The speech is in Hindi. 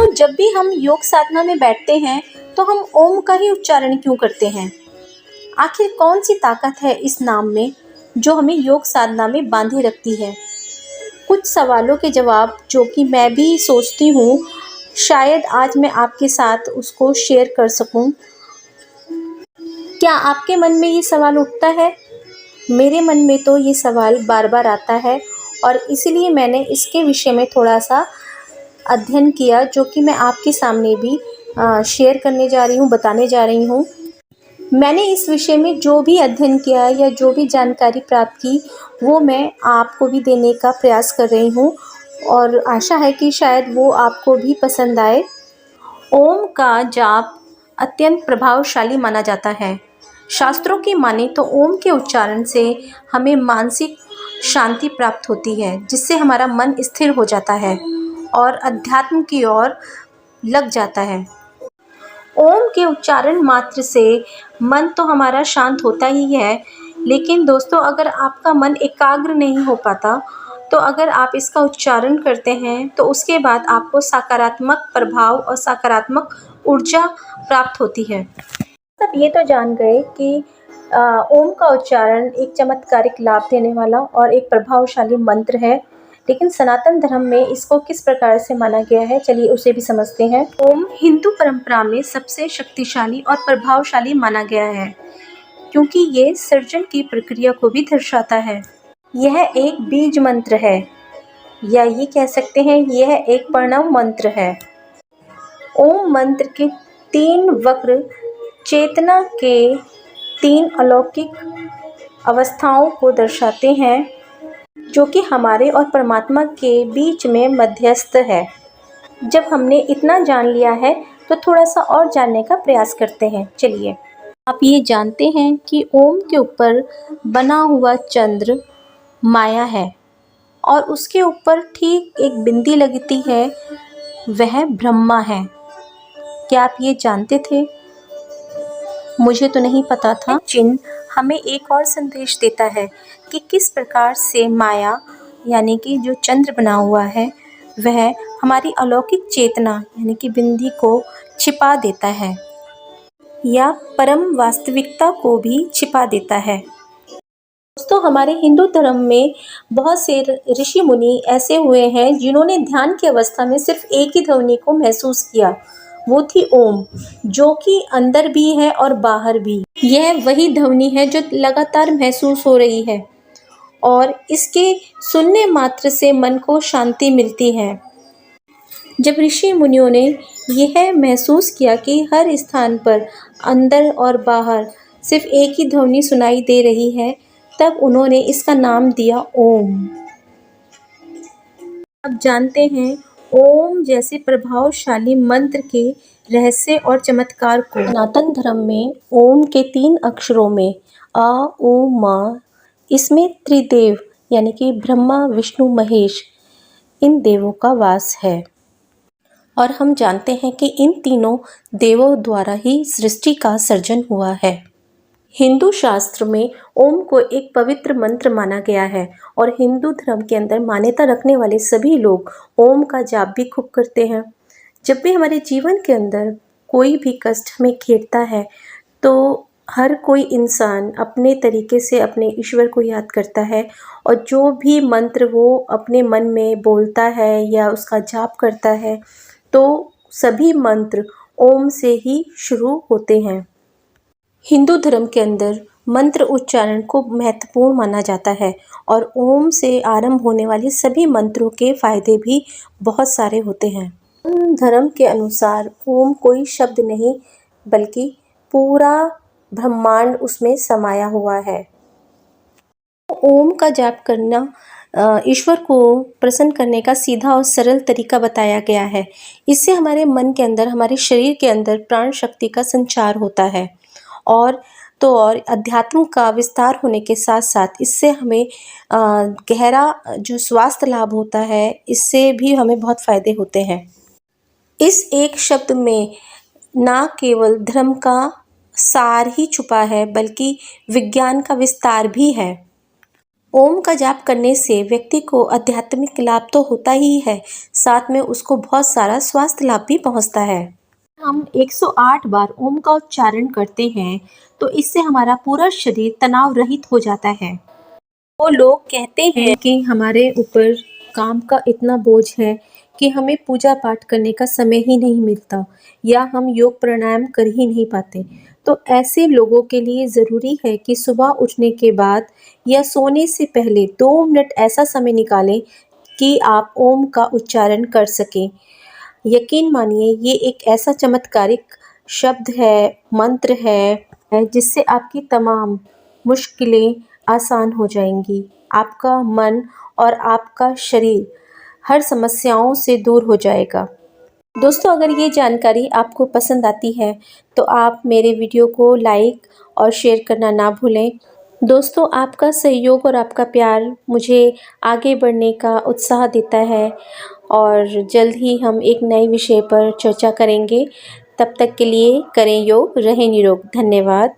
दोस्तों, जब भी हम योग साधना में बैठते हैं तो हम ओम का ही उच्चारण क्यों करते हैं? आखिर कौन सी ताकत है इस नाम में जो हमें योग साधना में बांधे रखती है? कुछ सवालों के जवाब जो कि मैं भी सोचती हूँ, शायद आज मैं आपके साथ उसको शेयर कर सकूँ। क्या आपके मन में ये सवाल उठता है? मेरे मन में तो ये सवाल बार बार आता है और इसीलिए मैंने इसके विषय में थोड़ा सा अध्ययन किया, जो कि मैं आपके सामने भी शेयर करने जा रही हूँ, बताने जा रही हूँ। मैंने इस विषय में जो भी अध्ययन किया या जो भी जानकारी प्राप्त की, वो मैं आपको भी देने का प्रयास कर रही हूँ और आशा है कि शायद वो आपको भी पसंद आए। ओम का जाप अत्यंत प्रभावशाली माना जाता है। शास्त्रों की माने तो ओम के उच्चारण से हमें मानसिक शांति प्राप्त होती है, जिससे हमारा मन स्थिर हो जाता है और अध्यात्म की ओर लग जाता है। ओम के उच्चारण मात्र से मन तो हमारा शांत होता ही है, लेकिन दोस्तों, अगर आपका मन एकाग्र नहीं हो पाता, तो अगर आप इसका उच्चारण करते हैं तो उसके बाद आपको सकारात्मक प्रभाव और सकारात्मक ऊर्जा प्राप्त होती है। सब ये तो जान गए कि ओम का उच्चारण एक चमत्कारिक लाभ देने वाला और एक प्रभावशाली मंत्र है, लेकिन सनातन धर्म में इसको किस प्रकार से माना गया है, चलिए उसे भी समझते हैं। ओम हिंदू परंपरा में सबसे शक्तिशाली और प्रभावशाली माना गया है, क्योंकि ये सृजन की प्रक्रिया को भी दर्शाता है। यह एक बीज मंत्र है, या ये कह सकते हैं यह एक प्रणव मंत्र है। ओम मंत्र के 3 वक्र चेतना के 3 अलौकिक अवस्थाओं को दर्शाते हैं, जो कि हमारे और परमात्मा के बीच में मध्यस्थ है। जब हमने इतना जान लिया है तो थोड़ा सा और जानने का प्रयास करते हैं। चलिए, आप ये जानते हैं कि ओम के ऊपर बना हुआ चंद्र माया है और उसके ऊपर ठीक एक बिंदी लगती है, वह ब्रह्मा है। क्या आप ये जानते थे? मुझे तो नहीं पता था। चिन्ह हमें एक और संदेश देता है कि किस प्रकार से माया यानी कि जो चंद्र बना हुआ है, वह हमारी अलौकिक चेतना यानी कि बिंदी को छिपा देता है या परम वास्तविकता को भी छिपा देता है। दोस्तों, हमारे हिंदू धर्म में बहुत से ऋषि मुनि ऐसे हुए हैं जिन्होंने ध्यान की अवस्था में सिर्फ एक ही ध्वनि को महसूस किया, वो थी ओम, जो कि अंदर भी है और बाहर भी। यह वही ध्वनि है जो लगातार महसूस हो रही है और इसके सुनने मात्र से मन को शांति मिलती है। जब ऋषि मुनियों ने यह महसूस किया कि हर स्थान पर अंदर और बाहर सिर्फ एक ही ध्वनि सुनाई दे रही है, तब उन्होंने इसका नाम दिया ओम। अब जानते हैं ओम जैसे प्रभावशाली मंत्र के रहस्य और चमत्कार को। सनातन धर्म में ओम के 3 अक्षरों में अ, उ, म, इसमें त्रिदेव यानी कि ब्रह्मा, विष्णु, महेश, इन देवों का वास है और हम जानते हैं कि इन तीनों देवों द्वारा ही सृष्टि का सर्जन हुआ है। हिंदू शास्त्र में ओम को एक पवित्र मंत्र माना गया है और हिंदू धर्म के अंदर मान्यता रखने वाले सभी लोग ओम का जाप भी खूब करते हैं। जब भी हमारे जीवन के अंदर कोई भी कष्ट हमें घेरता है, तो हर कोई इंसान अपने तरीके से अपने ईश्वर को याद करता है और जो भी मंत्र वो अपने मन में बोलता है या उसका जाप करता है, तो सभी मंत्र ओम से ही शुरू होते हैं। हिंदू धर्म के अंदर मंत्र उच्चारण को महत्वपूर्ण माना जाता है और ओम से आरंभ होने वाले सभी मंत्रों के फायदे भी बहुत सारे होते हैं। धर्म के अनुसार ओम कोई शब्द नहीं, बल्कि पूरा ब्रह्मांड उसमें समाया हुआ है। ओम का जाप करना ईश्वर को प्रसन्न करने का सीधा और सरल तरीका बताया गया है। इससे हमारे मन के अंदर, हमारे शरीर के अंदर प्राण शक्ति का संचार होता है और अध्यात्म का विस्तार होने के साथ साथ इससे हमें गहरा जो स्वास्थ्य लाभ होता है, इससे भी हमें बहुत फायदे होते हैं। इस एक शब्द में ना केवल धर्म का सार ही छुपा है, बल्कि विज्ञान का विस्तार भी है। ओम का जाप करने से व्यक्ति को आध्यात्मिक लाभ तो होता ही है, साथ में उसको बहुत सारा स्वास्थ्य लाभ भी पहुंचता है। हम 108 बार ओम का उच्चारण करते हैं तो इससे हमारा पूरा शरीर तनाव रहित हो जाता है। वो लोग कहते हैं कि हमारे ऊपर काम का इतना बोझ है कि हमें पूजा पाठ करने का समय ही नहीं मिलता या हम योग प्राणायाम कर ही नहीं पाते। तो ऐसे लोगों के लिए ज़रूरी है कि सुबह उठने के बाद या सोने से पहले 2 मिनट ऐसा समय निकालें कि आप ओम का उच्चारण कर सकें। यकीन मानिए ये एक ऐसा चमत्कारिक शब्द है, मंत्र है जिससे आपकी तमाम मुश्किलें आसान हो जाएंगी। आपका मन और आपका शरीर हर समस्याओं से दूर हो जाएगा। दोस्तों, अगर ये जानकारी आपको पसंद आती है तो आप मेरे वीडियो को लाइक और शेयर करना ना भूलें। दोस्तों, आपका सहयोग और आपका प्यार मुझे आगे बढ़ने का उत्साह देता है और जल्द ही हम एक नए विषय पर चर्चा करेंगे। तब तक के लिए करें योग, रहें निरोग। धन्यवाद।